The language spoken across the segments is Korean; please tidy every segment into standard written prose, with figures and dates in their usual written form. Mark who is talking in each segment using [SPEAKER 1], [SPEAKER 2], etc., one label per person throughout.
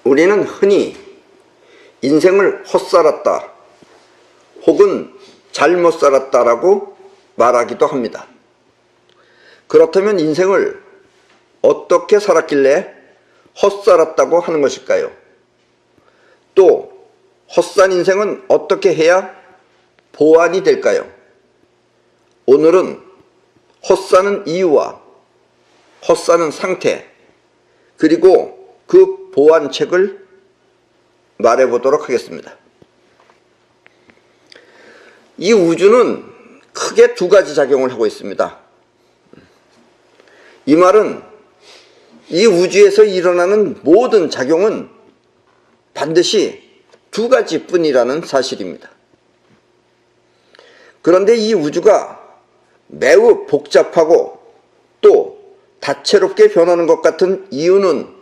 [SPEAKER 1] 우리는 흔히 인생을 헛살았다 혹은 잘못 살았다라고 말하기도 합니다. 그렇다면 인생을 어떻게 살았길래 헛살았다고 하는 것일까요? 또 헛산 인생은 어떻게 해야 보완이 될까요? 오늘은 헛사는 이유와 헛사는 상태, 그리고 그 보완책을 말해보도록 하겠습니다. 이 우주는 크게 두 가지 작용을 하고 있습니다. 이 말은 이 우주에서 일어나는 모든 작용은 반드시 두 가지뿐이라는 사실입니다. 그런데 이 우주가 매우 복잡하고 또 다채롭게 변하는 것 같은 이유는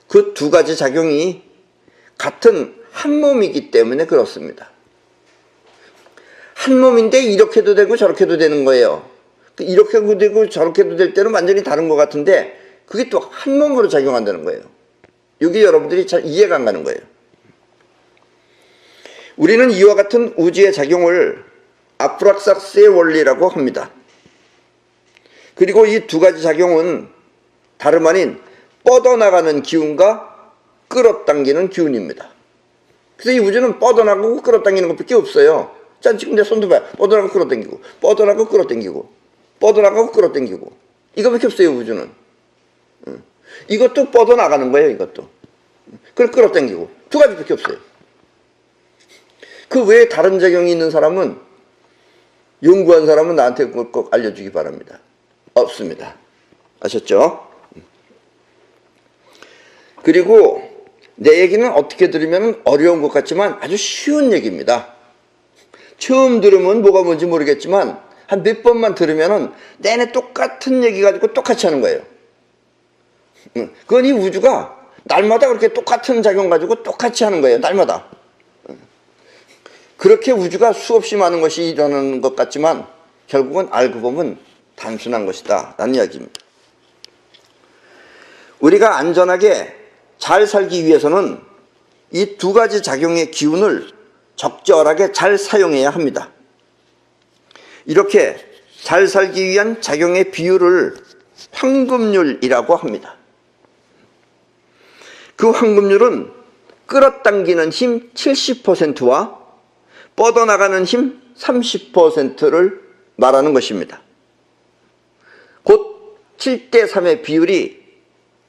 [SPEAKER 1] 그 두 가지 작용이 같은 한 몸이기 때문에 그렇습니다. 한 몸인데 이렇게도 되고 저렇게도 되는 거예요. 이렇게도 되고 저렇게도 될 때는 완전히 다른 것 같은데 그게 또 한 몸으로 작용한다는 거예요. 여기 여러분들이 잘 이해가 안 가는 거예요. 우리는 이와 같은 우주의 작용을 아프락사스의 원리라고 합니다. 그리고 이 두 가지 작용은 다름 아닌 뻗어나가는 기운과 끌어당기는 기운입니다. 그래서 이 우주는 뻗어나가고 끌어당기는 것밖에 없어요. 자, 지금 내 손도 봐요. 뻗어나가고 끌어당기고, 뻗어나가고 끌어당기고, 뻗어나가고 끌어당기고. 이거밖에 없어요, 우주는. 이것도 뻗어나가는 거예요, 이것도. 그걸 끌어당기고. 두 가지밖에 없어요. 그 외에 다른 작용이 있는 사람은, 연구한 사람은 나한테 그걸 꼭 알려주기 바랍니다. 없습니다. 아셨죠? 그리고 내 얘기는 어떻게 들으면 어려운 것 같지만 아주 쉬운 얘기입니다. 처음 들으면 뭐가 뭔지 모르겠지만 한 몇 번만 들으면 내내 똑같은 얘기 가지고 똑같이 하는 거예요. 그건 이 우주가 날마다 그렇게 똑같은 작용 가지고 똑같이 하는 거예요. 날마다. 그렇게 우주가 수없이 많은 것이 일어나는 것 같지만 결국은 알고 보면 단순한 것이다 라는 이야기입니다. 우리가 안전하게 잘 살기 위해서는 이 두 가지 작용의 기운을 적절하게 잘 사용해야 합니다. 이렇게 잘 살기 위한 작용의 비율을 황금률이라고 합니다. 그 황금률은 끌어당기는 힘 70%와 뻗어나가는 힘 30%를 말하는 것입니다. 곧 7대3의 비율이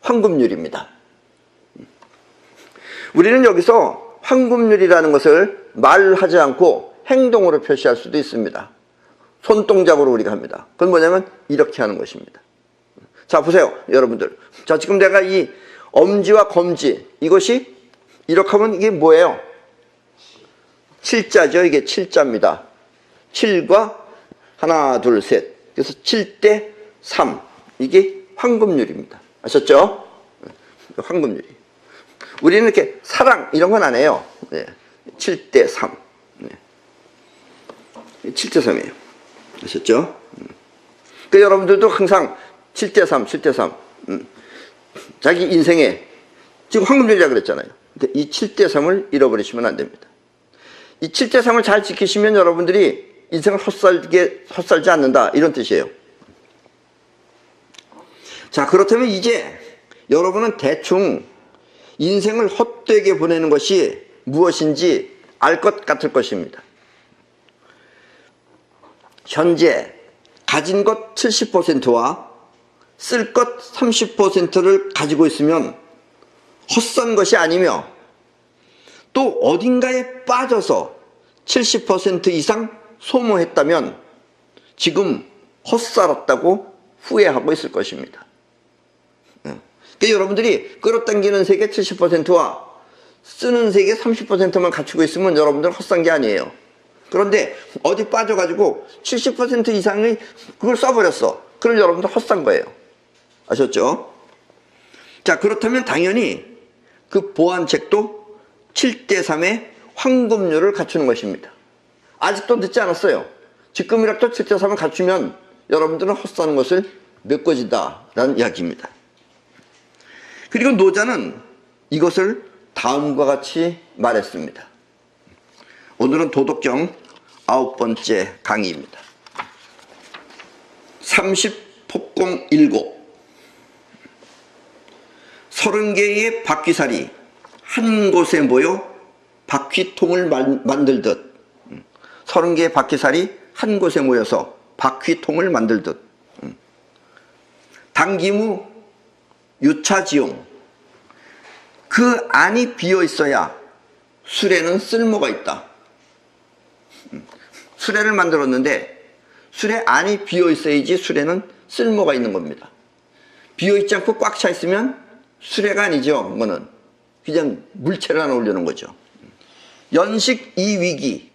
[SPEAKER 1] 황금률입니다. 우리는 여기서 황금률이라는 것을 말하지 않고 행동으로 표시할 수도 있습니다. 손동작으로 우리가 합니다. 그건 뭐냐면 이렇게 하는 것입니다. 자, 보세요, 여러분들. 자, 지금 내가 이 엄지와 검지, 이것이 이렇게 하면 이게 뭐예요? 7자죠. 이게 7자입니다. 7과 하나, 둘, 셋. 그래서 7대3. 이게 황금률입니다. 아셨죠? 황금률이. 우리는 이렇게 사랑 이런 건 안 해요. 네. 7대3. 네. 7대3이에요. 아셨죠? 그러니까 여러분들도 항상 7대3, 7대3. 자기 인생에 지금 황금률이라고 그랬잖아요. 그러니까 이 7대3을 잃어버리시면 안 됩니다. 이 7대3을 잘 지키시면 여러분들이 인생을 헛살지 않는다 이런 뜻이에요. 자, 그렇다면 이제 여러분은 대충 인생을 헛되게 보내는 것이 무엇인지 알 것 같을 것입니다. 현재 가진 것 70%와 쓸 것 30%를 가지고 있으면 헛산 것이 아니며 또 어딘가에 빠져서 70% 이상 소모했다면 지금 헛살았다고 후회하고 있을 것입니다. 그러니까 여러분들이 끌어당기는 세계 70%와 쓰는 세계 30%만 갖추고 있으면 여러분들은 헛산 게 아니에요. 그런데 어디 빠져가지고 70% 이상이 그걸 써버렸어. 그럼 여러분들 헛산 거예요. 아셨죠? 자, 그렇다면 당연히 그 보완책도 7대3의 황금률을 갖추는 것입니다. 아직도 늦지 않았어요. 지금이라도 7대3을 갖추면 여러분들은 헛사는 것을 메꿔진다 라는 이야기입니다. 그리고 노자는 이것을 다음과 같이 말했습니다. 오늘은 도덕경 9번째 강의입니다. 30폭공7 30개의 바퀴살이 한 곳에 모여 바퀴통을 만들듯 30개의 바퀴살이 한 곳에 모여서 바퀴통을 만들듯 당기무 유차지용 그 안이 비어 있어야 수레는 쓸모가 있다. 수레를 만들었는데 수레 안이 비어 있어야지 수레는 쓸모가 있는 겁니다. 비어 있지 않고 꽉 차 있으면 수레가 아니죠. 그거는 그냥 물체를 하나 올려놓은 거죠. 연식 이위기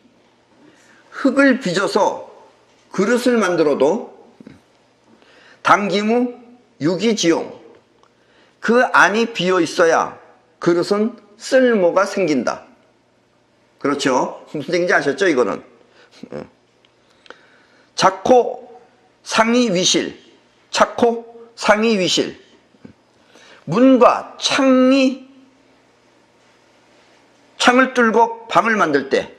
[SPEAKER 1] 흙을 빚어서 그릇을 만들어도 당기무 유기지용 그 안이 비어 있어야 그릇은 쓸모가 생긴다. 그렇죠? 무슨 얘기인지 아셨죠? 이거는 자코 상이위실 자코 상이위실 문과 창을 뚫고 방을 만들 때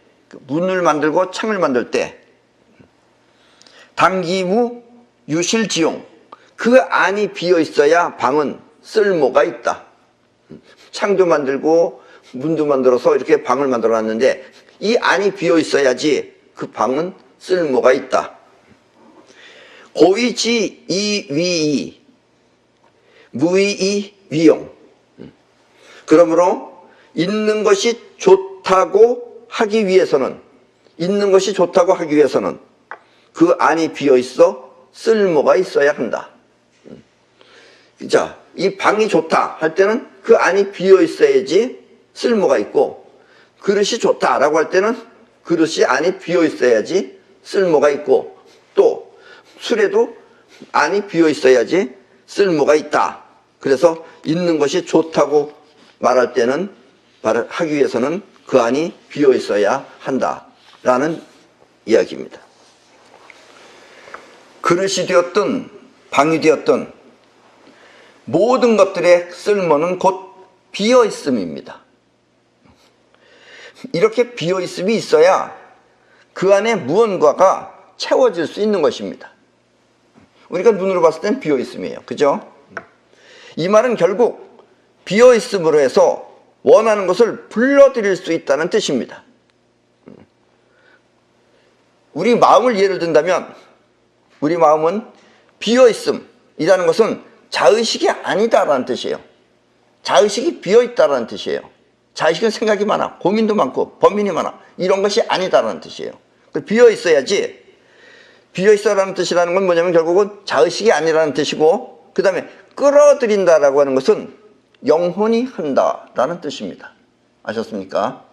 [SPEAKER 1] 문을 만들고 창을 만들 때 당기무 유실지용 그 안이 비어 있어야 방은 쓸모가 있다. 창도 만들고 문도 만들어서 이렇게 방을 만들어 놨는데 이 안이 비어 있어야지 그 방은 쓸모가 있다. 고위지 이위이 무위이 위용 그러므로 있는 것이 좋다고 하기 위해서는 그 안이 비어 있어 쓸모가 있어야 한다. 자, 이 방이 좋다 할 때는 그 안이 비어 있어야지 쓸모가 있고 그릇이 좋다라고 할 때는 그릇이 안이 비어 있어야지 쓸모가 있고 또 수레도 안이 비어 있어야지 쓸모가 있다. 그래서 있는 것이 좋다고 말할 때는 하기 위해서는 그 안이 비어 있어야 한다라는 이야기입니다. 그릇이 되었든 방이 되었든 모든 것들의 쓸모는 곧 비어 있음입니다. 이렇게 비어 있음이 있어야 그 안에 무언가가 채워질 수 있는 것입니다. 우리가 눈으로 봤을 땐 비어 있음이에요. 그죠? 이 말은 결국 비어 있음으로 해서 원하는 것을 불러들일 수 있다는 뜻입니다. 우리 마음을 예를 든다면 우리 마음은 비어 있음이라는 것은 자의식이 아니다라는 뜻이에요. 자의식이 비어 있다라는 뜻이에요. 자의식은 생각이 많아, 고민도 많고 범인이 많아, 이런 것이 아니다라는 뜻이에요. 비어 있어야지. 비어 있어라는 뜻이라는 건 뭐냐면 결국은 자의식이 아니라는 뜻이고 그 다음에 끌어들인다라고 하는 것은 영혼이 한다라는 뜻입니다. 아셨습니까?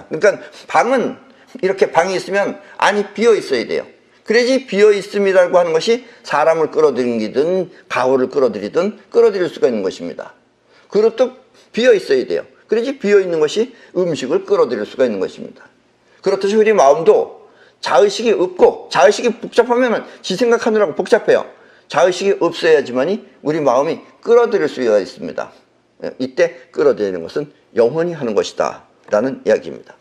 [SPEAKER 1] 그러니까 방은 이렇게 방이 있으면 안이 비어 있어야 돼요. 그래야지 비어 있음이라고 하는 것이 사람을 끌어들이든 가호를 끌어들이든 끌어들일 수가 있는 것입니다. 그릇도 비어 있어야 돼요. 그래야지 비어 있는 것이 음식을 끌어들일 수가 있는 것입니다. 그렇듯이 우리 마음도 자의식이 없고 자의식이 복잡하면 지 생각하느라고 복잡해요. 자의식이 없어야지만이 우리 마음이 끌어들일 수가 있습니다. 이때 끌어들이는 것은 영혼이 하는 것이다 라는 이야기입니다.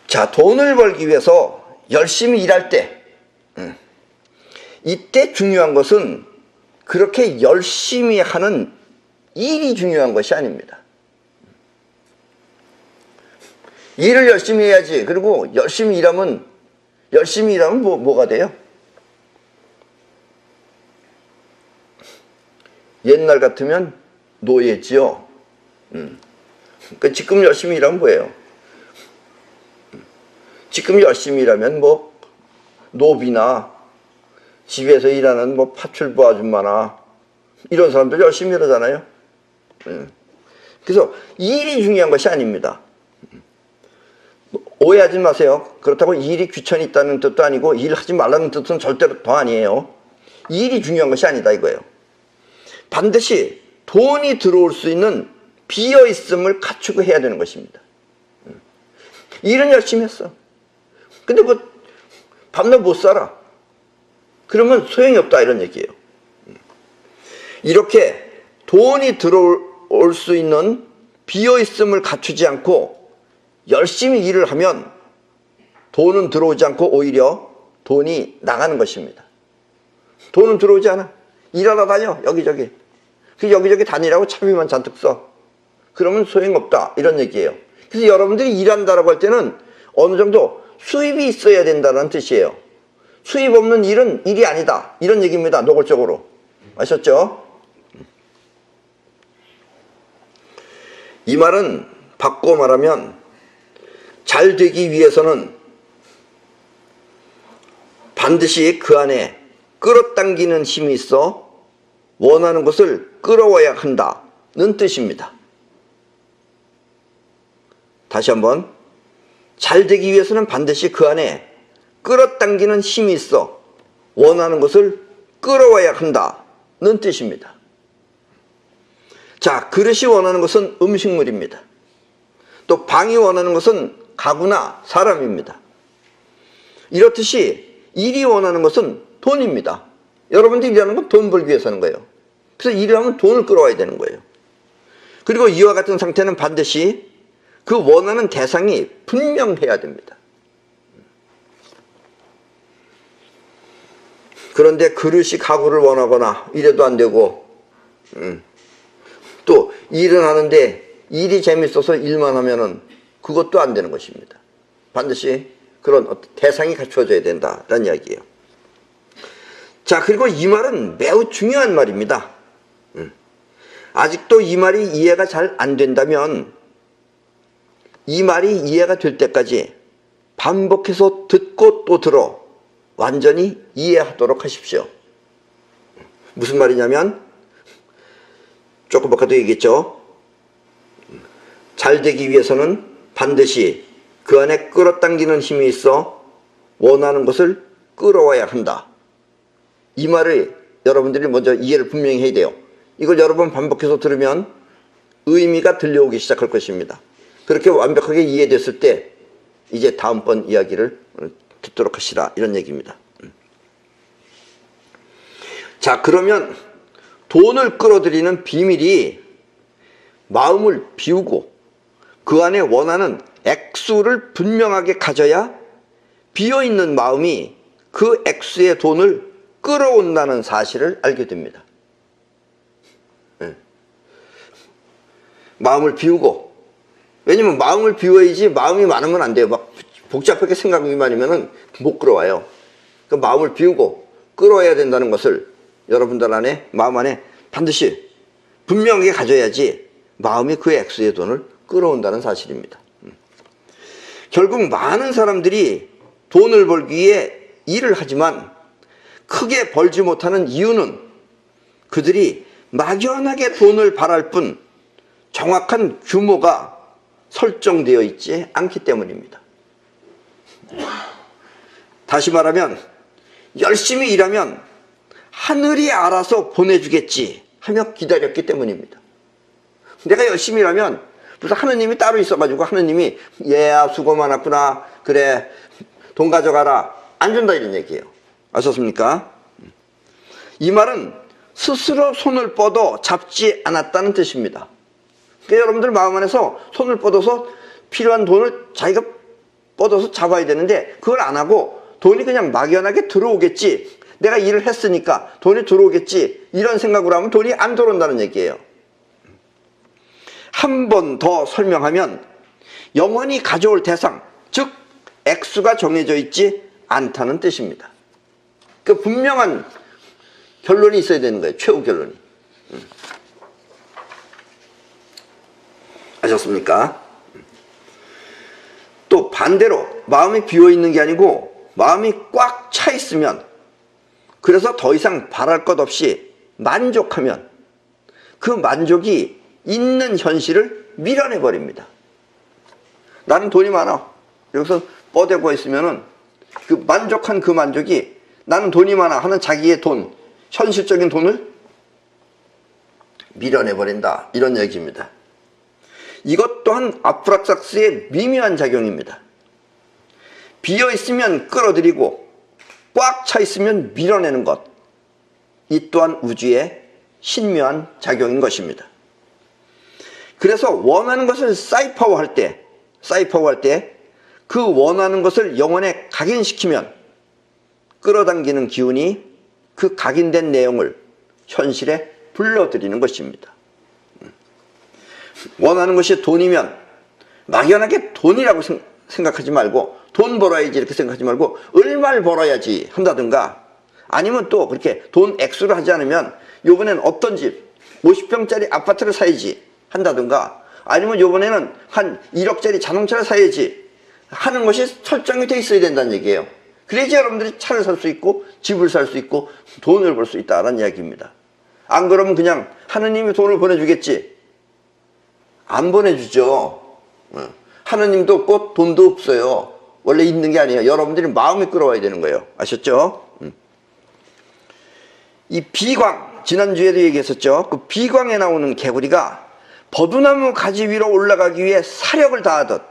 [SPEAKER 1] 자, 돈을 벌기 위해서 열심히 일할 때 이때 중요한 것은 그렇게 열심히 하는 일이 중요한 것이 아닙니다. 일을 열심히 해야지. 그리고 열심히 일하면 뭐가 돼요? 옛날 같으면 노예지요. 그러니까 지금 열심히 일하면 뭐예요? 지금 열심히 일하면 뭐 노비나 집에서 일하는 뭐 파출부 아줌마나 이런 사람들 열심히 일하잖아요. 그래서 일이 중요한 것이 아닙니다. 오해하지 마세요. 그렇다고 일이 귀천이 있다는 뜻도 아니고 일하지 말라는 뜻은 절대로 더 아니에요. 일이 중요한 것이 아니다 이거예요. 반드시 돈이 들어올 수 있는 비어있음을 갖추고 해야 되는 것입니다. 일은 열심히 했어. 근데 뭐 밤낮 못 살아. 그러면 소용이 없다 이런 얘기예요. 이렇게 돈이 들어올 수 있는 비어있음을 갖추지 않고 열심히 일을 하면 돈은 들어오지 않고 오히려 돈이 나가는 것입니다. 돈은 들어오지 않아. 일하러 다녀 여기저기. 그 여기저기 다니라고 차비만 잔뜩 써. 그러면 소용없다 이런 얘기예요. 그래서 여러분들이 일한다라고 할 때는 어느 정도 수입이 있어야 된다는 뜻이에요. 수입 없는 일은 일이 아니다 이런 얘기입니다. 노골적으로. 아셨죠? 이 말은 바꿔 말하면 잘 되기 위해서는 반드시 그 안에 끌어당기는 힘이 있어 원하는 것을 끌어와야 한다는 뜻입니다. 다시 한번, 잘 되기 위해서는 반드시 그 안에 끌어당기는 힘이 있어 원하는 것을 끌어와야 한다는 뜻입니다. 자, 그릇이 원하는 것은 음식물입니다. 또 방이 원하는 것은 가구나 사람입니다. 이렇듯이 일이 원하는 것은 돈입니다. 여러분들이 일하는 건 돈 벌기 위해서 하는 거예요. 그래서 일을 하면 돈을 끌어와야 되는 거예요. 그리고 이와 같은 상태는 반드시 그 원하는 대상이 분명해야 됩니다. 그런데 그릇이 가구를 원하거나 이래도 안 되고, 또 일은 하는데 일이 재밌어서 일만 하면은 그것도 안 되는 것입니다. 반드시 그런 대상이 갖춰져야 된다라는 이야기예요. 자, 그리고 이 말은 매우 중요한 말입니다. 아직도 이 말이 이해가 잘 안 된다면 이 말이 이해가 될 때까지 반복해서 듣고 또 들어 완전히 이해하도록 하십시오. 무슨 말이냐면, 조금 아까도 얘기했죠. 잘 되기 위해서는 반드시 그 안에 끌어당기는 힘이 있어 원하는 것을 끌어와야 한다. 이 말을 여러분들이 먼저 이해를 분명히 해야 돼요. 이걸 여러 번 반복해서 들으면 의미가 들려오기 시작할 것입니다. 그렇게 완벽하게 이해됐을 때 이제 다음번 이야기를 듣도록 하시라 이런 얘기입니다. 자, 그러면 돈을 끌어들이는 비밀이 마음을 비우고 그 안에 원하는 액수를 분명하게 가져야 비어있는 마음이 그 액수의 돈을 끌어온다는 사실을 알게 됩니다. 마음을 비우고, 왜냐면 마음을 비워야지 마음이 많으면 안 돼요. 막 복잡하게 생각이 많으면 못 끌어와요. 그 마음을 비우고 끌어와야 된다는 것을 여러분들 안에, 마음 안에 반드시 분명하게 가져야지 마음이 그 액수의 돈을 끌어온다는 사실입니다. 결국 많은 사람들이 돈을 벌기 위해 일을 하지만 크게 벌지 못하는 이유는 그들이 막연하게 돈을 바랄 뿐 정확한 규모가 설정되어 있지 않기 때문입니다. 다시 말하면 열심히 일하면 하늘이 알아서 보내주겠지 하며 기다렸기 때문입니다. 내가 열심히 일하면 무슨 하느님이 따로 있어가지고 하느님이 얘야 수고 많았구나, 그래 돈 가져가라, 안 준다 이런 얘기예요. 아셨습니까? 이 말은 스스로 손을 뻗어 잡지 않았다는 뜻입니다. 그러니까 여러분들 마음 안에서 손을 뻗어서 필요한 돈을 자기가 뻗어서 잡아야 되는데 그걸 안 하고 돈이 그냥 막연하게 들어오겠지, 내가 일을 했으니까 돈이 들어오겠지 이런 생각으로 하면 돈이 안 들어온다는 얘기예요. 한 번 더 설명하면 영원히 가져올 대상, 즉 액수가 정해져 있지 않다는 뜻입니다. 그 분명한 결론이 있어야 되는 거예요. 최후 결론이. 아셨습니까? 또 반대로 마음이 비어있는 게 아니고 마음이 꽉 차 있으면, 그래서 더 이상 바랄 것 없이 만족하면 그 만족이 있는 현실을 밀어내버립니다. 나는 돈이 많아. 여기서 뻗대고 있으면은 그 만족한 그 만족이 나는 돈이 많아 하는 자기의 돈, 현실적인 돈을 밀어내버린다 이런 얘기입니다. 이것 또한 아프락삭스의 미묘한 작용입니다. 비어있으면 끌어들이고 꽉 차 있으면 밀어내는 것, 이 또한 우주의 신묘한 작용인 것입니다. 그래서 원하는 것을 사이파워할 때 그 원하는 것을 영혼에 각인시키면 끌어당기는 기운이 그 각인된 내용을 현실에 불러들이는 것입니다. 원하는 것이 돈이면 막연하게 돈이라고 생각하지 말고, 돈 벌어야지 이렇게 생각하지 말고 얼마를 벌어야지 한다든가, 아니면 또 그렇게 돈 액수를 하지 않으면 요번엔 어떤 집 50평짜리 아파트를 사야지 한다든가, 아니면 요번에는 한 1억짜리 자동차를 사야지 하는 것이 설정이 돼 있어야 된다는 얘기예요. 그래야지 여러분들이 차를 살 수 있고 집을 살 수 있고 돈을 벌 수 있다는 이야기입니다. 안 그러면 그냥 하느님이 돈을 보내주겠지, 안 보내주죠. 하느님도 없고 돈도 없어요. 원래 있는 게 아니에요. 여러분들이 마음이 끌어와야 되는 거예요. 아셨죠? 이 비광, 지난주에도 얘기했었죠. 그 비광에 나오는 개구리가 버드나무 가지 위로 올라가기 위해 사력을 다하듯,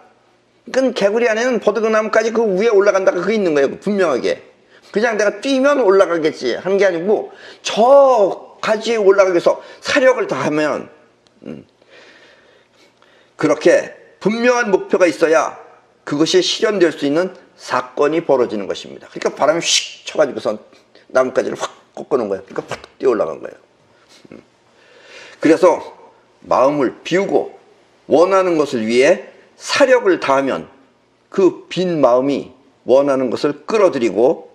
[SPEAKER 1] 그러니까 개구리 안에는 버드나무까지 그 위에 올라간다가 그게 있는 거예요. 분명하게. 그냥 내가 뛰면 올라가겠지 하는 게 아니고, 저 가지에 올라가기 위해서 사력을 다하면, 그렇게 분명한 목표가 있어야 그것이 실현될 수 있는 사건이 벌어지는 것입니다. 그러니까 바람이 휙 쳐가지고선 나뭇가지를 확 꺾어놓은 거예요. 그러니까 팍 뛰어 올라간 거예요. 그래서 마음을 비우고 원하는 것을 위해 사력을 다하면 그 빈 마음이 원하는 것을 끌어들이고,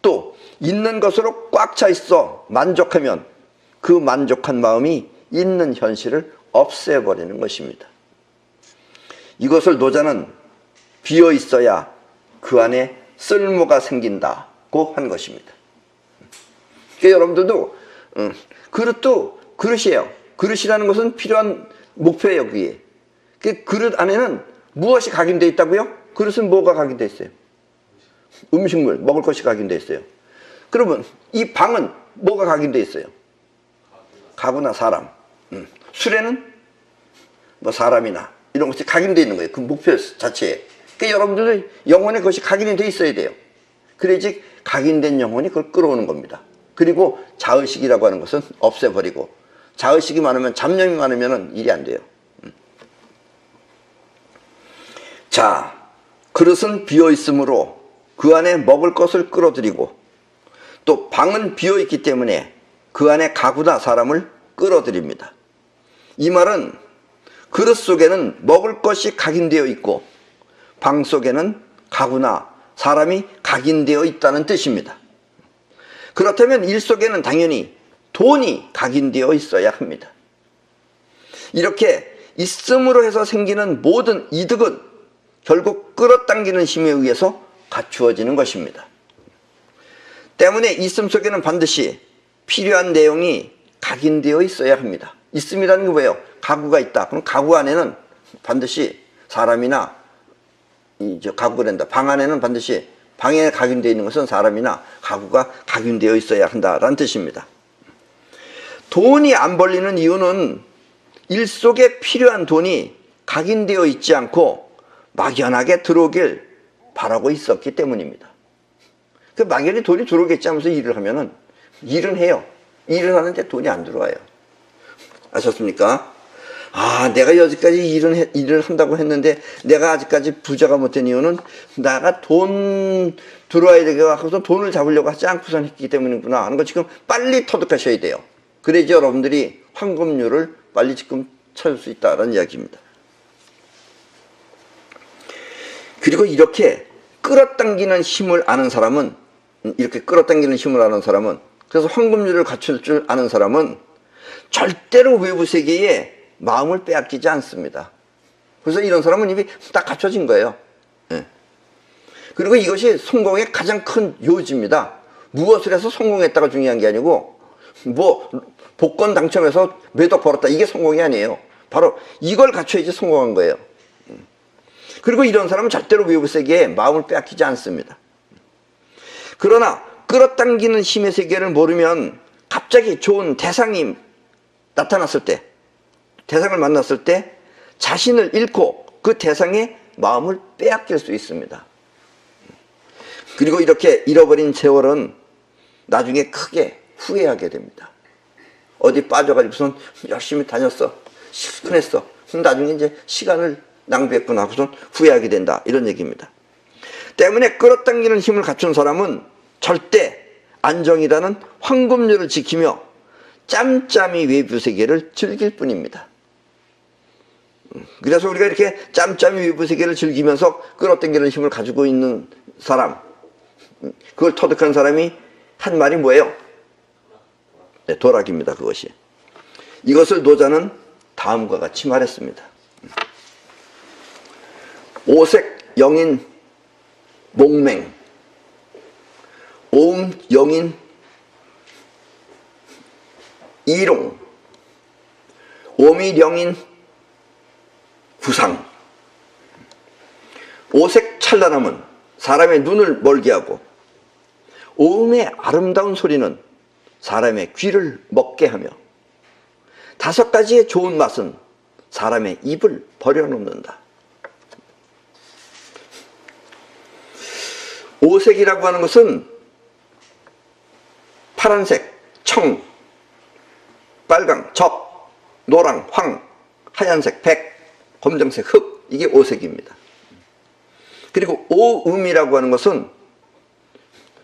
[SPEAKER 1] 또 있는 것으로 꽉 차 있어 만족하면 그 만족한 마음이 있는 현실을 없애버리는 것입니다. 이것을 노자는 비어 있어야 그 안에 쓸모가 생긴다고 한 것입니다. 그러니까 여러분들도 그릇도 그릇이에요. 그릇이라는 것은 필요한 목표예요. 그게. 그 그릇 안에는 무엇이 각인되어 있다고요? 그릇은 뭐가 각인되어 있어요? 음식물, 먹을 것이 각인되어 있어요. 그러면 이 방은 뭐가 각인되어 있어요? 가구나 사람. 술에는 뭐 사람이나 이런 것이 각인되어 있는 거예요. 그 목표 자체에. 그러니까 여러분들도 영혼에 그것이 각인이 되어 있어야 돼요. 그래야지 각인된 영혼이 그걸 끌어오는 겁니다. 그리고 자의식이라고 하는 것은 없애버리고, 자의식이 많으면, 잡념이 많으면 일이 안 돼요. 자, 그릇은 비어있으므로 그 안에 먹을 것을 끌어들이고, 또 방은 비어있기 때문에 그 안에 가구나 사람을 끌어들입니다. 이 말은 그릇 속에는 먹을 것이 각인되어 있고 방 속에는 가구나 사람이 각인되어 있다는 뜻입니다. 그렇다면 일 속에는 당연히 돈이 각인되어 있어야 합니다. 이렇게 있음으로 해서 생기는 모든 이득은 결국 끌어당기는 힘에 의해서 갖추어지는 것입니다. 때문에 있음 속에는 반드시 필요한 내용이 각인되어 있어야 합니다. 있음이라는 게 뭐예요? 가구가 있다. 그럼 가구 안에는 반드시 사람이나 가구가 된다. 방 안에는 반드시, 방에 각인되어 있는 것은 사람이나 가구가 각인되어 있어야 한다라는 뜻입니다. 돈이 안 벌리는 이유는 일 속에 필요한 돈이 각인되어 있지 않고 막연하게 들어오길 바라고 있었기 때문입니다. 그 막연히 돈이 들어오겠지 하면서 일을 하면은 일은 해요. 일을 하는데 돈이 안 들어와요. 아셨습니까? 아, 내가 여기까지 일을 한다고 했는데 내가 아직까지 부자가 못된 이유는 내가 돈 들어와야 되게 하고서 돈을 잡으려고 하지 않고선 했기 때문이구나 하는 거 지금 빨리 터득하셔야 돼요. 그래야지 여러분들이 황금률을 빨리 지금 찾을 수 있다는 이야기입니다. 그리고 이렇게 끌어당기는 힘을 아는 사람은, 그래서 황금률을 갖출 줄 아는 사람은 절대로 외부 세계에 마음을 빼앗기지 않습니다. 그래서 이런 사람은 이미 딱 갖춰진 거예요. 그리고 이것이 성공의 가장 큰 요지입니다. 무엇을 해서 성공했다가 중요한 게 아니고, 뭐 복권 당첨해서 몇 억 벌었다, 이게 성공이 아니에요. 바로 이걸 갖춰야지 성공한 거예요. 그리고 이런 사람은 절대로 외부 세계에 마음을 빼앗기지 않습니다. 그러나 끌어당기는 힘의 세계를 모르면 갑자기 좋은 대상이 나타났을 때, 대상을 만났을 때 자신을 잃고 그 대상의 마음을 빼앗길 수 있습니다. 그리고 이렇게 잃어버린 세월은 나중에 크게 후회하게 됩니다. 어디 빠져가지고선 열심히 다녔어. 실컷했어. 나중에 이제 시간을 낭비했구나 하고선 후회하게 된다. 이런 얘기입니다. 때문에 끌어당기는 힘을 갖춘 사람은 절대 안정이라는 황금률을 지키며 짬짬이 외부 세계를 즐길 뿐입니다. 그래서 우리가 이렇게 짬짬이 외부 세계를 즐기면서 끌어당기는 힘을 가지고 있는 사람, 그걸 터득한 사람이 한 말이 뭐예요? 네, 도락입니다. 그것이. 이것을 노자는 다음과 같이 말했습니다. 오색 영인 몽맹, 오음 영인 이롱, 오미 영인 구상. 오색 찬란함은 사람의 눈을 멀게 하고, 오음의 아름다운 소리는 사람의 귀를 먹게 하며, 5가지의 좋은 맛은 사람의 입을 버려놓는다. 오색이라고 하는 것은 파란색, 청, 빨강, 적, 노랑, 황, 하얀색, 백, 검정색, 흑, 이게 오색입니다. 그리고 오음이라고 하는 것은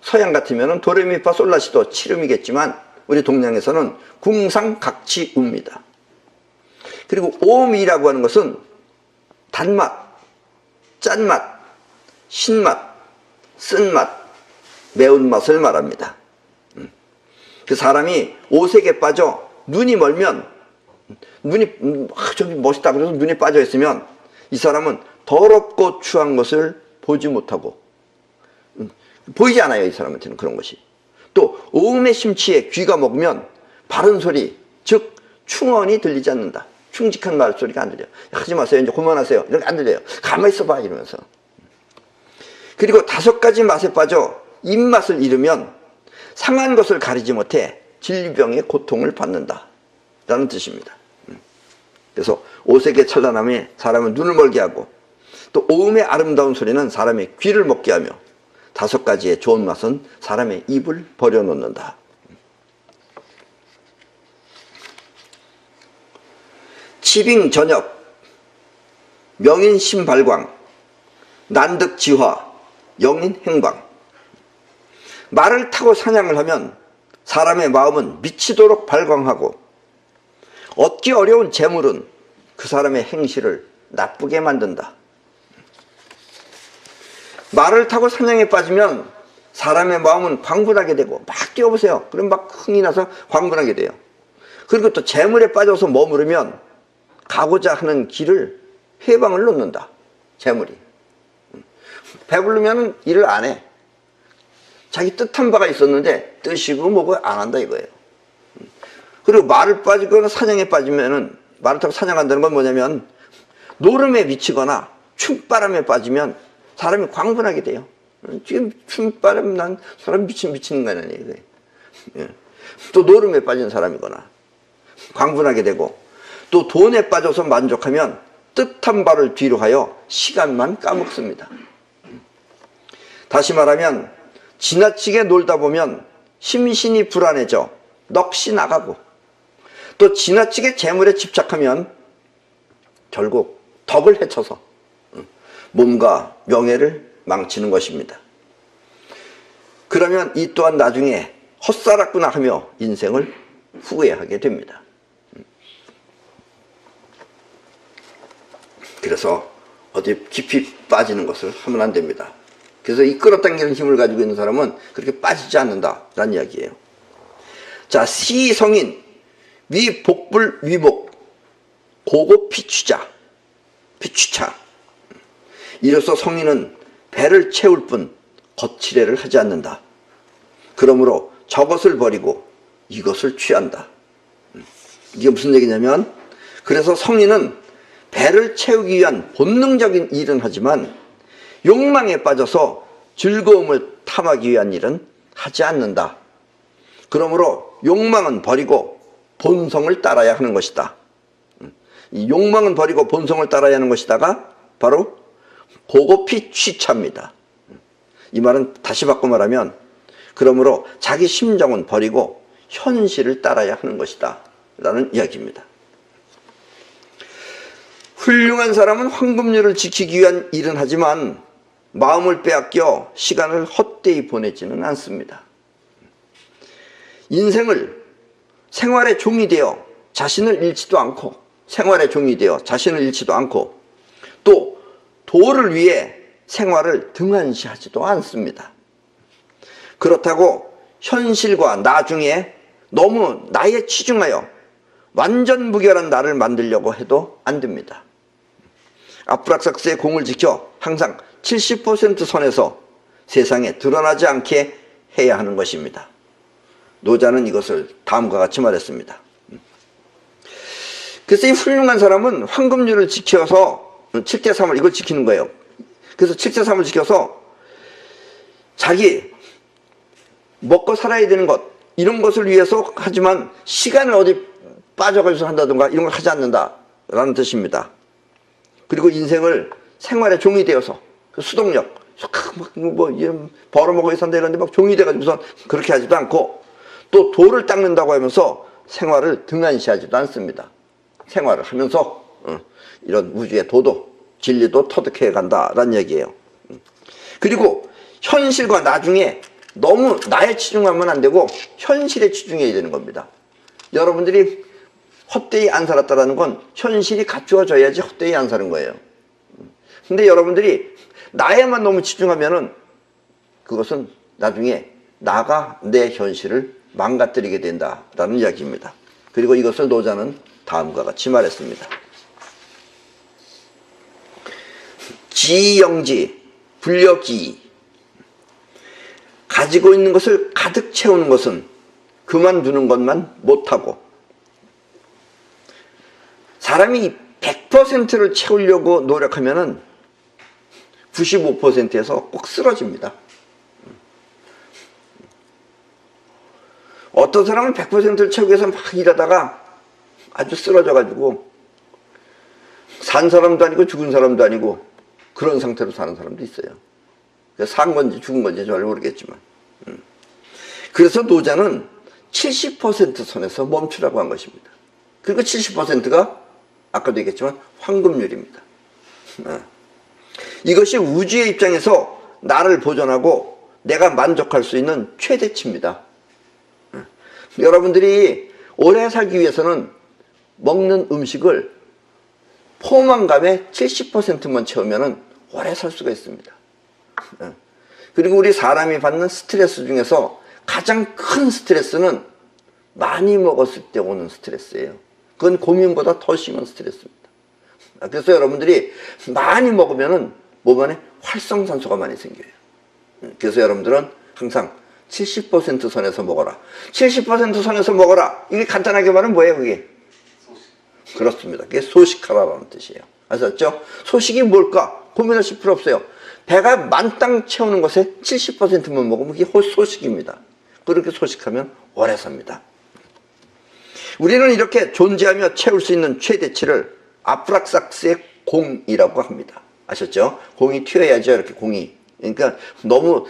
[SPEAKER 1] 서양 같으면 도레미파 솔라시도 7음이겠지만 우리 동양에서는 궁상각치음입니다. 그리고 오음이라고 하는 것은 단맛, 짠맛, 신맛, 쓴맛, 매운맛을 말합니다. 그 사람이 오색에 빠져 눈이 멀면, 눈이 저기 멋있다 그래서 눈이 빠져 있으면 이 사람은 더럽고 추한 것을 보지 못하고, 보이지 않아요. 이 사람한테는 그런 것이. 또 오음의 심취에 귀가 먹으면 바른 소리, 즉 충언이 들리지 않는다. 충직한 말소리가 안 들려요. 하지 마세요. 이제 그만하세요. 이렇게 안 들려요. 가만히 있어봐 이러면서. 그리고 5가지 맛에 빠져 입맛을 잃으면 상한 것을 가리지 못해 질병의 고통을 받는다 라는 뜻입니다. 그래서 오색의 찬란함에 사람은 눈을 멀게 하고, 또 오음의 아름다운 소리는 사람의 귀를 먹게 하며, 5가지의 좋은 맛은 사람의 입을 버려놓는다. 치빙전역, 명인심발광, 난득지화, 영인행방. 말을 타고 사냥을 하면 사람의 마음은 미치도록 발광하고, 얻기 어려운 재물은 그 사람의 행실을 나쁘게 만든다. 말을 타고 사냥에 빠지면 사람의 마음은 광분하게 되고, 막 뛰어보세요. 그럼 막 흥이 나서 광분하게 돼요. 그리고 또 재물에 빠져서 머무르면 가고자 하는 길을 해방을 놓는다. 재물이. 배부르면 일을 안 해. 자기 뜻한 바가 있었는데 뜻이고 뭐고 안 한다 이거예요. 그리고 말을 빠지거나 사냥에 빠지면은, 말을 타고 사냥한다는 건 뭐냐면 노름에 미치거나 춤바람에 빠지면 사람이 광분하게 돼요. 지금 춤바람 난 사람 미치는 거 아니에요. 예. 또 노름에 빠진 사람이거나 광분하게 되고, 또 돈에 빠져서 만족하면 뜻한 바를 뒤로 하여 시간만 까먹습니다. 다시 말하면 지나치게 놀다 보면 심신이 불안해져 넋이 나가고, 또 지나치게 재물에 집착하면 결국 덕을 해쳐서 몸과 명예를 망치는 것입니다. 그러면 이 또한 나중에 헛살았구나 하며 인생을 후회하게 됩니다. 그래서 어디 깊이 빠지는 것을 하면 안 됩니다. 그래서 이 끌어당기는 힘을 가지고 있는 사람은 그렇게 빠지지 않는다라는 이야기예요. 자, 시성인, 위복불 위복, 고고 피취자, 피취차. 이로써 성인은 배를 채울 뿐 거칠애를 하지 않는다. 그러므로 저것을 버리고 이것을 취한다. 이게 무슨 얘기냐면, 그래서 성인은 배를 채우기 위한 본능적인 일은 하지만 욕망에 빠져서 즐거움을 탐하기 위한 일은 하지 않는다. 그러므로 욕망은 버리고 본성을 따라야 하는 것이다. 이 욕망은 버리고 본성을 따라야 하는 것이다가 바로 고고피 취차입니다. 이 말은 다시 바꿔 말하면, 그러므로 자기 심정은 버리고 현실을 따라야 하는 것이다 라는 이야기입니다. 훌륭한 사람은 황금률을 지키기 위한 일은 하지만 마음을 빼앗겨 시간을 헛되이 보내지는 않습니다. 인생을 생활의 종이 되어 자신을 잃지도 않고, 생활의 종이 되어 자신을 잃지도 않고, 또 도를 위해 생활을 등한시하지도 않습니다. 그렇다고 현실과 나중에 너무 나에 치중하여 완전 무결한 나를 만들려고 해도 안 됩니다. 아프락삭스의 공을 지켜 항상 70% 선에서 세상에 드러나지 않게 해야 하는 것입니다. 노자는 이것을 다음과 같이 말했습니다. 그래서 이 훌륭한 사람은 황금률을 지켜서 7대3을 이걸 지키는 거예요. 그래서 7대3을 지켜서 자기 먹고 살아야 되는 것, 이런 것을 위해서 하지만 시간을 어디 빠져가지고 한다든가 이런 걸 하지 않는다라는 뜻입니다. 그리고 인생을 생활의 종이 되어서 수동력, 벌어먹어야 산다 이런데 막 종이 돼가지고선 그렇게 하지도 않고, 또 도를 닦는다고 하면서 생활을 등한시하지도 않습니다. 생활을 하면서 이런 우주의 도도, 진리도 터득해 간다라는 얘기예요. 그리고 현실과 나중에 너무 나에 치중하면 안 되고 현실에 치중해야 되는 겁니다. 여러분들이 헛되이 안 살았다라는 건 현실이 갖추어져야지 헛되이 안 사는 거예요. 근데 여러분들이 나에만 너무 치중하면은 그것은 나중에 나가 내 현실을 망가뜨리게 된다라는 이야기입니다. 그리고 이것을 노자는 다음과 같이 말했습니다. 지영지, 불려기. 가지고 있는 것을 가득 채우는 것은 그만두는 것만 못하고, 사람이 100%를 채우려고 노력하면은 95%에서 꼭 쓰러집니다. 어떤 사람은 100%를 채우기 위해서 막 일하다가 아주 쓰러져가지고 산 사람도 아니고 죽은 사람도 아니고 그런 상태로 사는 사람도 있어요. 산 건지 죽은 건지 잘 모르겠지만. 그래서 노자는 70% 선에서 멈추라고 한 것입니다. 그리고 70%가 아까도 얘기했지만 황금률입니다. 이것이 우주의 입장에서 나를 보존하고 내가 만족할 수 있는 최대치입니다. 여러분들이 오래 살기 위해서는 먹는 음식을 포만감의 70%만 채우면 오래 살 수가 있습니다. 그리고 우리 사람이 받는 스트레스 중에서 가장 큰 스트레스는 많이 먹었을 때 오는 스트레스예요. 그건 고민보다 더 심한 스트레스입니다. 그래서 여러분들이 많이 먹으면 몸 안에 활성산소가 많이 생겨요. 그래서 여러분들은 항상 70% 선에서 먹어라. 70% 선에서 먹어라. 이게 간단하게 말하면 뭐예요, 그게? 소식. 그렇습니다. 그게 소식하라라는 뜻이에요. 아셨죠? 소식이 뭘까? 고민하실 필요 없어요. 배가 만땅 채우는 것에 70%만 먹으면 그게 소식입니다. 그렇게 소식하면 오래 삽니다. 우리는 이렇게 존재하며 채울 수 있는 최대치를 아프락삭스의 공이라고 합니다. 아셨죠? 공이 튀어야죠, 이렇게 공이. 그러니까 너무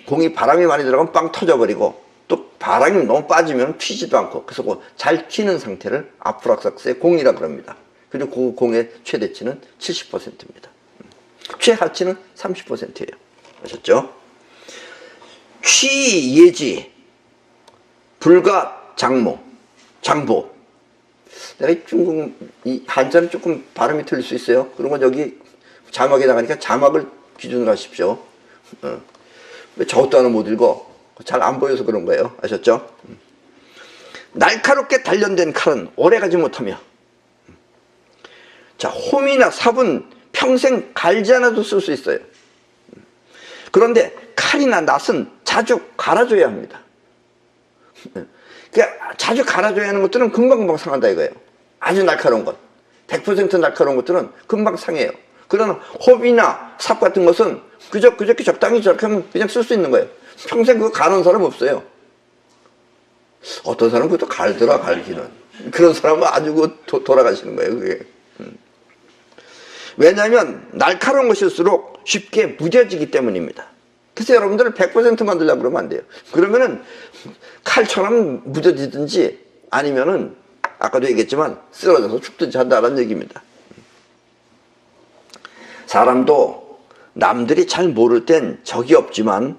[SPEAKER 1] 공이 바람이 많이 들어가면 빵 터져버리고, 또 바람이 너무 빠지면 튀지도 않고, 그래서 잘 튀는 상태를 아프락삭스의 공이라고 합니다. 그리고 그 공의 최대치는 70%입니다. 최하치는 30%예요. 아셨죠? 취예지, 불가 장모, 장보. 내가 중국, 이 한자는 조금 발음이 틀릴 수 있어요. 그런 건 여기 자막에 나가니까 자막을 기준으로 하십시오. 왜 저것도 하나 못 읽어? 잘 안 보여서 그런 거예요. 아셨죠? 날카롭게 단련된 칼은 오래가지 못하며, 자, 홈이나 삽은 평생 갈지 않아도 쓸 수 있어요. 그런데 칼이나 낫은 자주 갈아줘야 합니다. 그러니까 자주 갈아줘야 하는 것들은 금방금방 상한다 이거예요. 아주 날카로운 것, 100% 날카로운 것들은 금방 상해요. 그러나 홉이나 삽 같은 것은 그저께 적당히 저렇게 하면 그냥 쓸 수 있는 거예요. 평생 그거 가는 사람 없어요. 어떤 사람은 그것도 갈더라, 갈기는. 그런 사람은 아주 돌아가시는 거예요, 그게. 왜냐하면 날카로운 것일수록 쉽게 무뎌지기 때문입니다. 그래서 여러분들은 100% 만들려고 그러면 안 돼요. 그러면은 칼처럼 무뎌지든지 아니면은 아까도 얘기했지만 쓰러져서 죽든지 한다는 얘기입니다. 사람도 남들이 잘 모를 땐 적이 없지만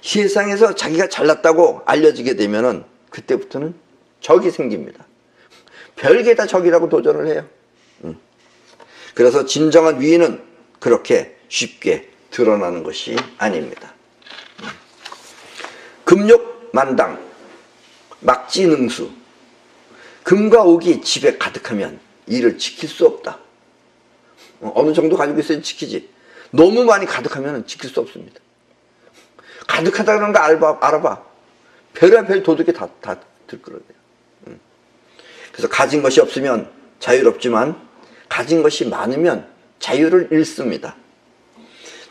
[SPEAKER 1] 세상에서 자기가 잘났다고 알려지게 되면은 그때부터는 적이 생깁니다. 별게 다 적이라고 도전을 해요. 그래서 진정한 위인은 그렇게 쉽게 드러나는 것이 아닙니다. 금욕만당, 막지능수. 금과 옥이 집에 가득하면 이를 지킬 수 없다. 어느 정도 가지고 있어야 지키지. 너무 많이 가득하면 지킬 수 없습니다. 가득하다는 거 알아봐. 별의별 도둑이 다 들끓어요. 그래서 가진 것이 없으면 자유롭지만 가진 것이 많으면 자유를 잃습니다.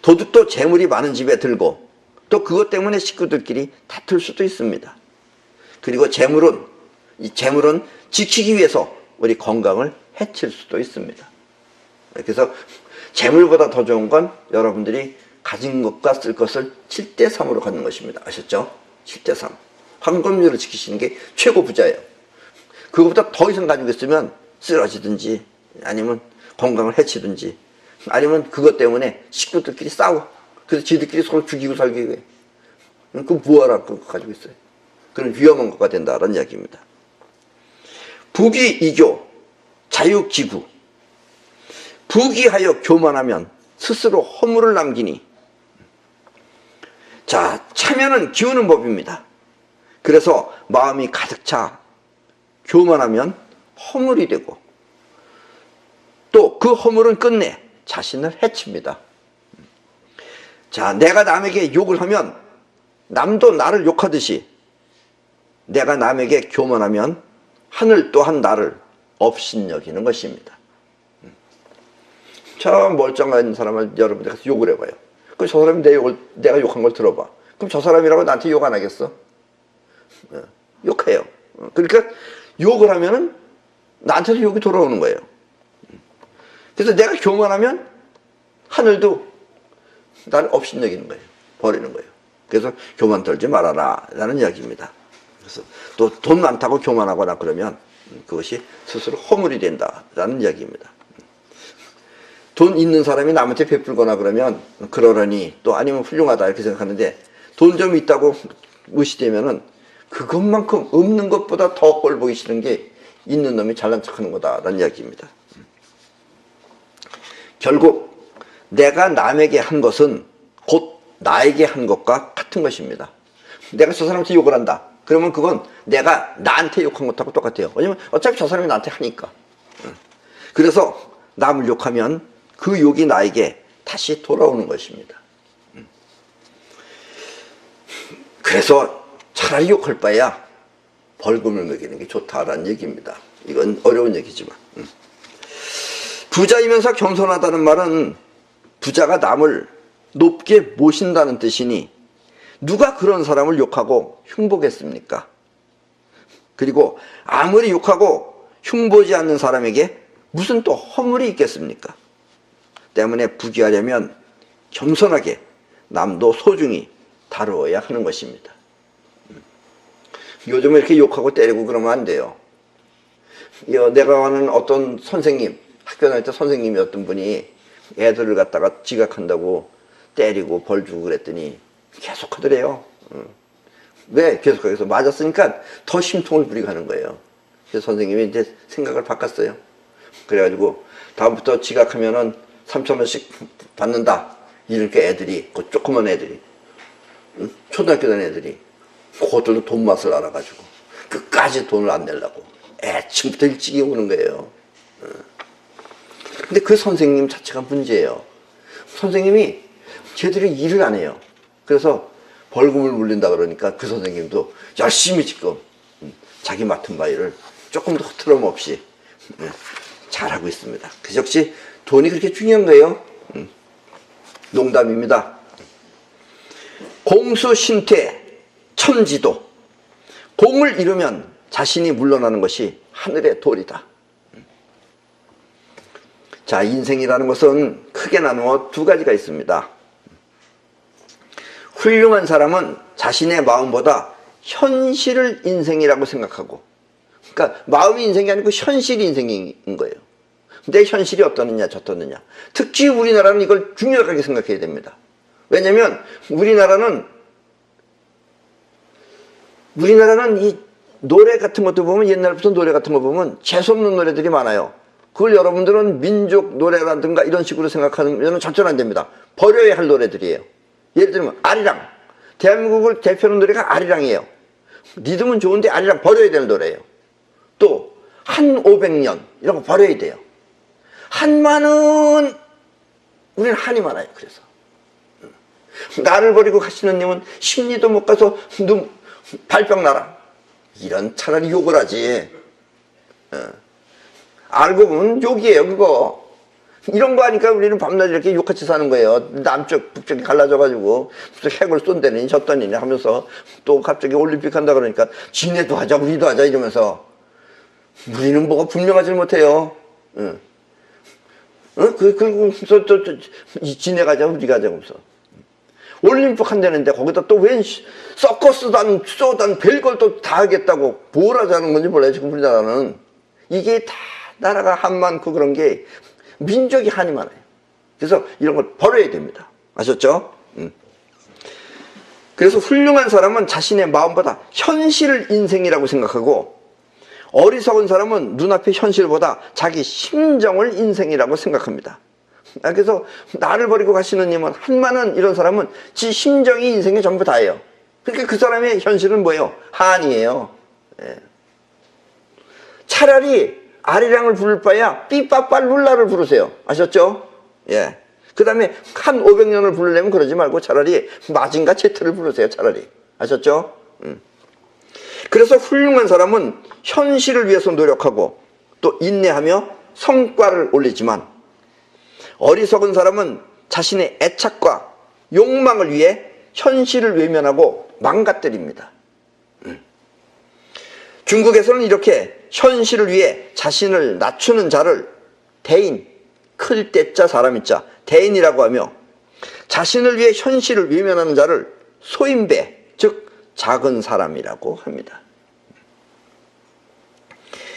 [SPEAKER 1] 도둑도 재물이 많은 집에 들고 또 그것 때문에 식구들끼리 다툴 수도 있습니다. 그리고 이 재물은 지키기 위해서 우리 건강을 해칠 수도 있습니다. 그래서 재물보다 더 좋은 건 여러분들이 가진 것과 쓸 것을 7대3으로 갖는 것입니다. 아셨죠? 7대3. 황금률을 지키시는 게 최고 부자예요. 그거보다 더 이상 가지고 있으면 쓰러지든지 아니면 건강을 해치든지 아니면 그것 때문에 식구들끼리 싸워. 그래서 지들끼리 서로 죽이고 살기 위해. 그럼 뭐하라 그거 가지고 있어요. 그런 위험한 것가 된다라는 이야기입니다. 부귀이교, 자유기구. 부귀하여 교만하면 스스로 허물을 남기니. 자, 차면은 기우는 법입니다. 그래서 마음이 가득 차 교만하면 허물이 되고 또 그 허물은 끝내 자신을 해칩니다. 자, 내가 남에게 욕을 하면 남도 나를 욕하듯이 내가 남에게 교만하면 하늘 또한 나를 업신여기는 것입니다. 저 멀쩡한 사람을 여러분들 가서 욕을 해봐요. 그럼 저 사람이 내가 욕한 걸 들어봐. 그럼 저 사람이라고 나한테 욕 안 하겠어? 욕해요. 그러니까 욕을 하면은 나한테도 욕이 돌아오는 거예요. 그래서 내가 교만하면 하늘도 나를 업신여기는 거예요. 버리는 거예요. 그래서 교만 떨지 말아라 라는 이야기입니다. 그래서 또 돈 많다고 교만하거나 그러면 그것이 스스로 허물이 된다라는 이야기입니다. 돈 있는 사람이 남한테 베풀거나 그러면 그러려니 또 아니면 훌륭하다 이렇게 생각하는데 돈 좀 있다고 무시되면은 그것만큼 없는 것보다 더 꼴 보기 싫은 게 있는 놈이 잘난 척하는 거다라는 이야기입니다. 결국 내가 남에게 한 것은 곧 나에게 한 것과 같은 것입니다. 내가 저 사람한테 욕을 한다. 그러면 그건 내가 나한테 욕한 것하고 똑같아요. 왜냐면 어차피 저 사람이 나한테 하니까. 그래서 남을 욕하면 그 욕이 나에게 다시 돌아오는 것입니다. 그래서 차라리 욕할 바에야 벌금을 매기는 게 좋다라는 얘기입니다. 이건 어려운 얘기지만. 부자이면서 겸손하다는 말은 부자가 남을 높게 모신다는 뜻이니 누가 그런 사람을 욕하고 흉보겠습니까? 그리고 아무리 욕하고 흉보지 않는 사람에게 무슨 또 허물이 있겠습니까? 때문에 부귀하려면 겸손하게 남도 소중히 다루어야 하는 것입니다. 요즘에 이렇게 욕하고 때리고 그러면 안 돼요. 내가 아는 어떤 선생님, 학교 다닐 때 선생님이었던 분이 애들을 갖다가 지각한다고 때리고 벌 주고 그랬더니 계속 하더래요. 왜? 계속 해서 맞았으니까 더 심통을 부리고 하는 거예요. 그래서 선생님이 이제 생각을 바꿨어요. 그래가지고 다음부터 지각하면은 3,000원씩 받는다. 이렇게 애들이, 그 조그만 애들이, 초등학교 다니는 애들이, 그것들도 돈 맛을 알아가지고 끝까지 돈을 안 내려고 애초부터 일찍이 오는 거예요. 근데 그 선생님 자체가 문제예요. 선생님이 제대로 일을 안 해요. 그래서 벌금을 물린다 그러니까 그 선생님도 열심히 지금 자기 맡은 바 일을 조금도 흐트럼 없이 잘하고 있습니다. 그 역시 돈이 그렇게 중요한 거예요. 농담입니다. 공수신퇴 천지도. 공을 이루면 자신이 물러나는 것이 하늘의 도리다. 자, 인생이라는 것은 크게 나누어 두 가지가 있습니다. 훌륭한 사람은 자신의 마음보다 현실을 인생이라고 생각하고 그러니까 마음이 인생이 아니고 현실이 인생인 거예요. 내 현실이 어떠느냐 저떠느냐. 특히 우리나라는 이걸 중요하게 생각해야 됩니다. 왜냐하면 우리나라는 이 노래 같은 것도 보면, 옛날부터 노래 같은 거 보면 재수없는 노래들이 많아요. 그걸 여러분들은 민족 노래라든가 이런 식으로 생각하면 절대로 안 됩니다. 버려야 할 노래들이에요. 예를 들면 아리랑. 대한민국을 대표하는 노래가 아리랑이에요. 리듬은 좋은데 아리랑 버려야 되는 노래예요. 또 한 500년 이런 거 버려야 돼요. 한마는 우리는 한이 많아요. 그래서 나를 버리고 가시는 님은 십리도 못 가서 발병 나라. 이런 차라리 욕을 하지. 알고 보면 욕이에요 그거. 이런 거 하니까 우리는 밤낮 이렇게 욕같이 사는 거예요. 남쪽 북쪽이 갈라져가지고 무슨 핵을 쏜다니 졌다니 하면서 또 갑자기 올림픽 한다 그러니까 지네도 하자 우리도 하자 이러면서 우리는 뭐가 분명하지 못해요. 그리고서 또 지네 가자 우리 가자 하면서 올림픽 한다는데 거기다 또 웬 서커스단 쇼단 별걸 또 다 하겠다고 뭘 하자는 건지 몰라요. 지금 우리나라는 이게 다 나라가 한 많고 그런 게 민족이 한이 많아요. 그래서 이런 걸 버려야 됩니다. 아셨죠? 그래서 훌륭한 사람은 자신의 마음보다 현실을 인생이라고 생각하고, 어리석은 사람은 눈앞의 현실보다 자기 심정을 인생이라고 생각합니다. 그래서 나를 버리고 가시는 님은 한마는 이런 사람은 지 심정이 인생이 전부 다예요. 그러니까 그 사람의 현실은 뭐예요? 한이에요. 차라리 아리랑을 부를 바야 삐빠빨룰라를 부르세요. 아셨죠? 예. 그 다음에 한 500년을 부르려면 그러지 말고 차라리 마징가 제트를 부르세요. 차라리. 아셨죠? 그래서 훌륭한 사람은 현실을 위해서 노력하고 또 인내하며 성과를 올리지만, 어리석은 사람은 자신의 애착과 욕망을 위해 현실을 외면하고 망가뜨립니다. 중국에서는 이렇게 현실을 위해 자신을 낮추는 자를 대인, 클 때자 사람이 자 대인이라고 하며, 자신을 위해 현실을 외면하는 자를 소인배, 즉 작은 사람이라고 합니다.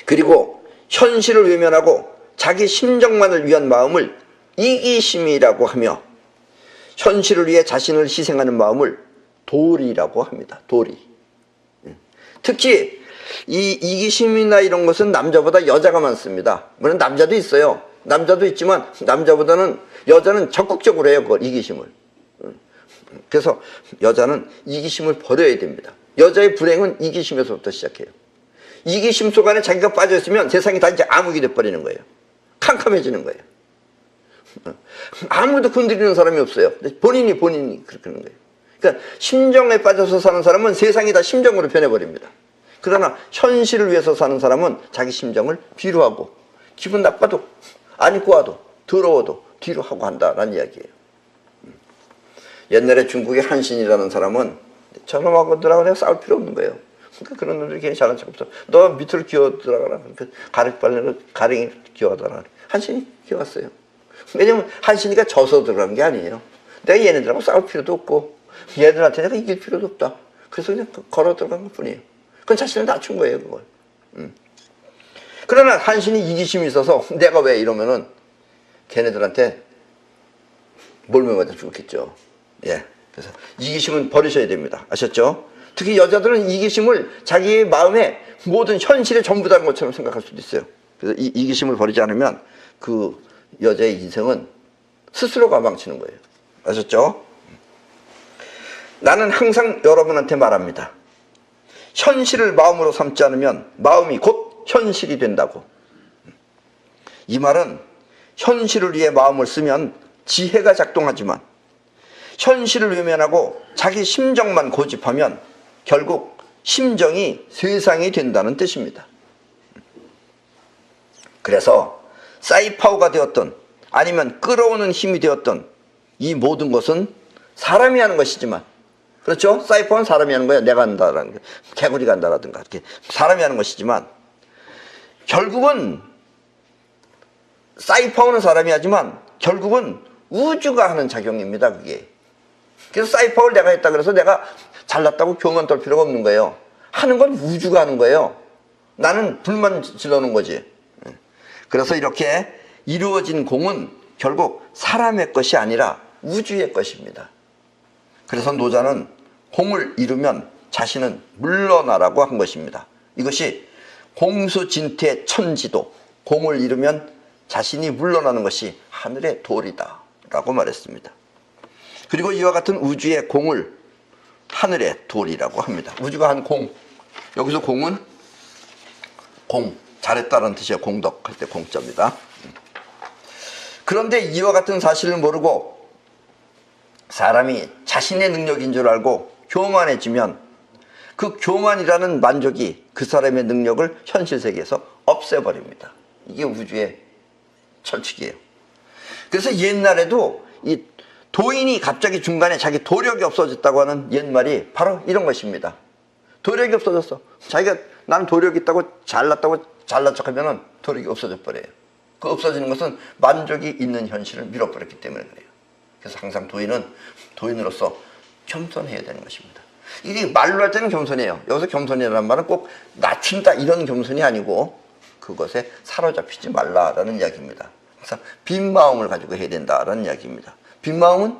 [SPEAKER 1] 그리고 현실을 외면하고 자기 심정만을 위한 마음을 이기심이라고 하며, 현실을 위해 자신을 희생하는 마음을 도리라고 합니다. 도리. 특히 이 이기심이나 이런 것은 남자보다 여자가 많습니다. 물론 남자도 있어요. 남자도 있지만 남자보다는 여자는 적극적으로 해요. 그걸 이기심을. 그래서 여자는 이기심을 버려야 됩니다. 여자의 불행은 이기심에서부터 시작해요. 이기심 속 안에 자기가 빠져있으면 세상이 다 이제 암흑이 돼버리는 거예요. 캄캄해지는 거예요. 아무도 건드리는 사람이 없어요. 본인이 그렇게 하는 거예요. 그러니까 심정에 빠져서 사는 사람은 세상이 다 심정으로 변해버립니다. 그러나 현실을 위해서 사는 사람은 자기 심정을 뒤로 하고, 기분 나빠도 안 입고 와도 더러워도 뒤로 하고 한다라는 이야기예요. 옛날에 중국의 한신이라는 사람은 저놈하고들하고 내가 싸울 필요 없는 거예요. 그러니까 그런 놈들이 괜히 잘난 척 없어. 너 밑으로 기어 들어가라. 가랭이 기어 들어가라. 한신이 기어갔어요. 왜냐면 한신이가 져서 들어간 게 아니에요. 내가 얘네들하고 싸울 필요도 없고 얘들한테 내가 이길 필요도 없다. 그래서 그냥 걸어 들어간 것 뿐이에요. 그건 자신을 낮춘 거예요, 그걸. 그러나 한신이 이기심이 있어서 내가 왜 이러면은 걔네들한테 몰매 맞아 죽겠죠. 예. 그래서 이기심은 버리셔야 됩니다. 아셨죠? 특히 여자들은 이기심을 자기의 마음에 모든 현실의 전부 다인 것처럼 생각할 수도 있어요. 그래서 이 이기심을 버리지 않으면 그 여자의 인생은 스스로가 망치는 거예요. 아셨죠? 나는 항상 여러분한테 말합니다. 현실을 마음으로 삼지 않으면 마음이 곧 현실이 된다고. 이 말은 현실을 위해 마음을 쓰면 지혜가 작동하지만, 현실을 외면하고 자기 심정만 고집하면 결국 심정이 세상이 된다는 뜻입니다. 그래서 사이파워가 되었던 아니면 끌어오는 힘이 되었던 이 모든 것은 사람이 하는 것이지만, 그렇죠? 사이파워는 사람이 하는 거예요. 내가 한다라는 게, 개구리가 한다라든가 이렇게 사람이 하는 것이지만, 결국은 사이파워는 사람이 하지만 결국은 우주가 하는 작용입니다. 그게. 그래서 사이파워를 내가 했다 그래서 내가 잘났다고 교만 떨 필요가 없는 거예요. 하는 건 우주가 하는 거예요. 나는 불만 질러놓은 거지. 그래서 이렇게 이루어진 공은 결국 사람의 것이 아니라 우주의 것입니다. 그래서 노자는 공을 이루면 자신은 물러나라고 한 것입니다. 이것이 공수진퇴 천지도, 공을 이루면 자신이 물러나는 것이 하늘의 도리다 라고 말했습니다. 그리고 이와 같은 우주의 공을 하늘의 도리라고 합니다. 우주가 한 공, 여기서 공은 공, 잘했다는 뜻이에요. 공덕 할 때 공자입니다. 그런데 이와 같은 사실을 모르고 사람이 자신의 능력인 줄 알고 교만해지면 그 교만이라는 만족이 그 사람의 능력을 현실 세계에서 없애버립니다. 이게 우주의 철칙이에요. 그래서 옛날에도 이 도인이 갑자기 중간에 자기 도력이 없어졌다고 하는 옛말이 바로 이런 것입니다. 도력이 없어졌어. 자기가 나는 도력이 있다고 잘났다고 잘난 척하면은 도력이 없어져 버려요. 그 없어지는 것은 만족이 있는 현실을 밀어버렸기 때문에 그래요. 그래서 항상 도인은 도인으로서 겸손해야 되는 것입니다. 이게 말로 할 때는 겸손해요. 여기서 겸손이라는 말은 꼭 낮춘다 이런 겸손이 아니고 그것에 사로잡히지 말라라는 이야기입니다. 그래서 빈 마음을 가지고 해야 된다라는 이야기입니다. 빈 마음은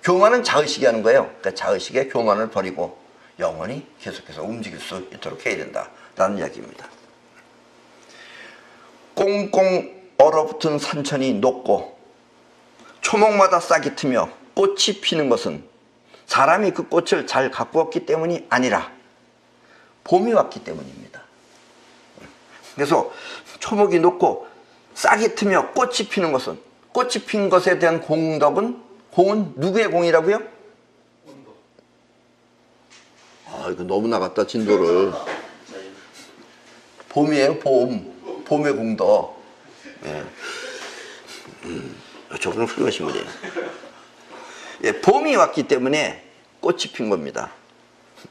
[SPEAKER 1] 교만은 자의식이 하는 거예요. 그러니까 자의식의 교만을 버리고 영원히 계속해서 움직일 수 있도록 해야 된다라는 이야기입니다. 꽁꽁 얼어붙은 산천이 녹고 초목마다 싹이 트며 꽃이 피는 것은 사람이 그 꽃을 잘 가꾸었기 때문이 아니라 봄이 왔기 때문입니다. 그래서 초목이 녹고 싹이 트며 꽃이 피는 것은, 꽃이 핀 것에 대한 공은 누구의 공이라고요? 아, 이거 너무 나갔다 진도를. 봄이에요, 봄. 봄의 공덕. 예. 저분은 훌륭하신 분이에요. 예, 봄이 왔기 때문에 꽃이 핀 겁니다.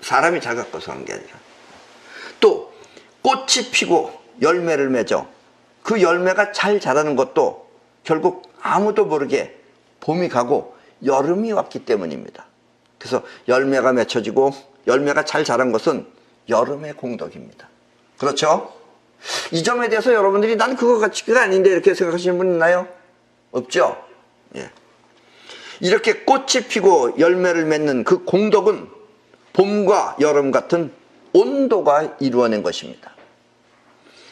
[SPEAKER 1] 사람이 잘 가꿔서 한 게 아니라. 또 꽃이 피고 열매를 맺어 그 열매가 잘 자라는 것도 결국 아무도 모르게 봄이 가고 여름이 왔기 때문입니다. 그래서 열매가 맺혀지고 열매가 잘 자란 것은 여름의 공덕입니다. 그렇죠? 이 점에 대해서 여러분들이 난 그거 가치가 아닌데 이렇게 생각하시는 분 있나요? 없죠? 예. 이렇게 꽃이 피고 열매를 맺는 그 공덕은 봄과 여름 같은 온도가 이루어낸 것입니다.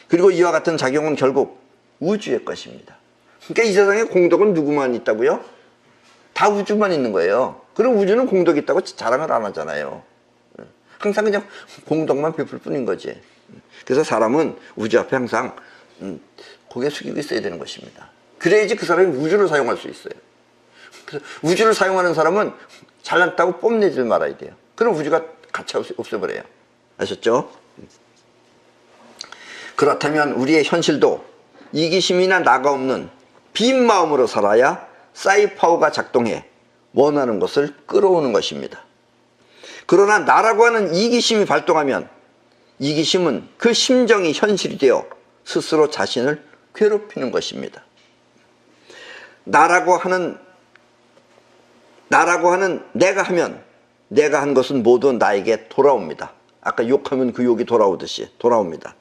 [SPEAKER 1] 그리고 이와 같은 작용은 결국 우주의 것입니다. 그러니까 이 세상에 공덕은 누구만 있다고요? 다 우주만 있는 거예요. 그럼 우주는 공덕이 있다고 자랑을 안 하잖아요. 항상 그냥 공덕만 베풀 뿐인 거지. 그래서 사람은 우주 앞에 항상 고개 숙이고 있어야 되는 것입니다. 그래야지 그 사람이 우주를 사용할 수 있어요. 그래서 우주를 사용하는 사람은 잘났다고 뽐내지 말아야 돼요. 그럼 우주가 가치 없애버려요. 아셨죠? 그렇다면 우리의 현실도 이기심이나 나가 없는 빈 마음으로 살아야 사이파워가 작동해 원하는 것을 끌어오는 것입니다. 그러나 나라고 하는 이기심이 발동하면 이기심은 그 심정이 현실이 되어 스스로 자신을 괴롭히는 것입니다. 나라고 하는 내가 하면 내가 한 것은 모두 나에게 돌아옵니다. 아까 욕하면 그 욕이 돌아오듯이 돌아옵니다.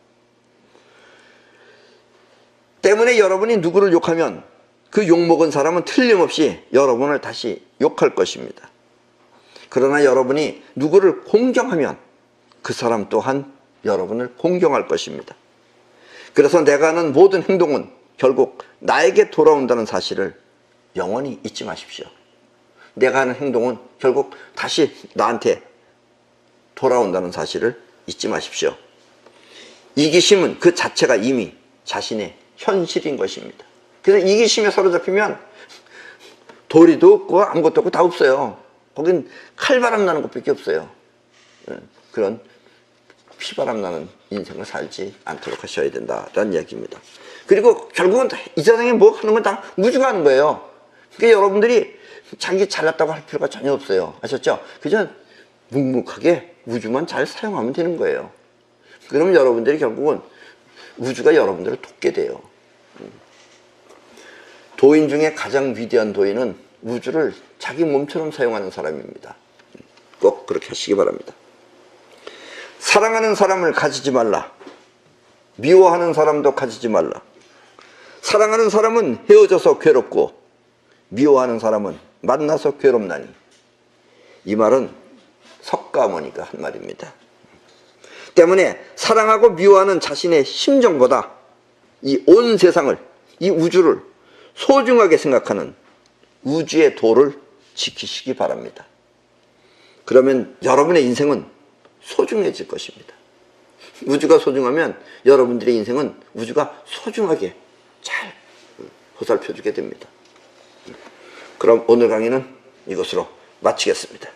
[SPEAKER 1] 때문에 여러분이 누구를 욕하면 그 욕먹은 사람은 틀림없이 여러분을 다시 욕할 것입니다. 그러나 여러분이 누구를 공경하면 그 사람 또한 여러분을 공경할 것입니다. 그래서 내가 하는 모든 행동은 결국 나에게 돌아온다는 사실을 영원히 잊지 마십시오. 내가 하는 행동은 결국 다시 나한테 돌아온다는 사실을 잊지 마십시오. 이기심은 그 자체가 이미 자신의 현실인 것입니다. 그래서 이기심에 사로잡히면 도리도 없고 아무것도 없고 다 없어요. 거긴 칼바람 나는 것밖에 없어요. 그런 피바람 나는 인생을 살지 않도록 하셔야 된다라는 이야기입니다. 그리고 결국은 이 세상에 뭐 하는 건 다 우주가 하는 거예요. 그러니까 여러분들이 자기 잘났다고 할 필요가 전혀 없어요. 아셨죠? 그저 묵묵하게 우주만 잘 사용하면 되는 거예요. 그러면 여러분들이 결국은 우주가 여러분들을 돕게 돼요. 도인 중에 가장 위대한 도인은 우주를 자기 몸처럼 사용하는 사람입니다. 꼭 그렇게 하시기 바랍니다. 사랑하는 사람을 가지지 말라. 미워하는 사람도 가지지 말라. 사랑하는 사람은 헤어져서 괴롭고 미워하는 사람은 만나서 괴롭나니. 이 말은 석가모니가 한 말입니다. 때문에 사랑하고 미워하는 자신의 심정보다 이 온 세상을, 이 우주를 소중하게 생각하는 우주의 도를 지키시기 바랍니다. 그러면 여러분의 인생은 소중해질 것입니다. 우주가 소중하면 여러분들의 인생은 우주가 소중하게 잘 보살펴주게 됩니다. 그럼 오늘 강의는 이것으로 마치겠습니다.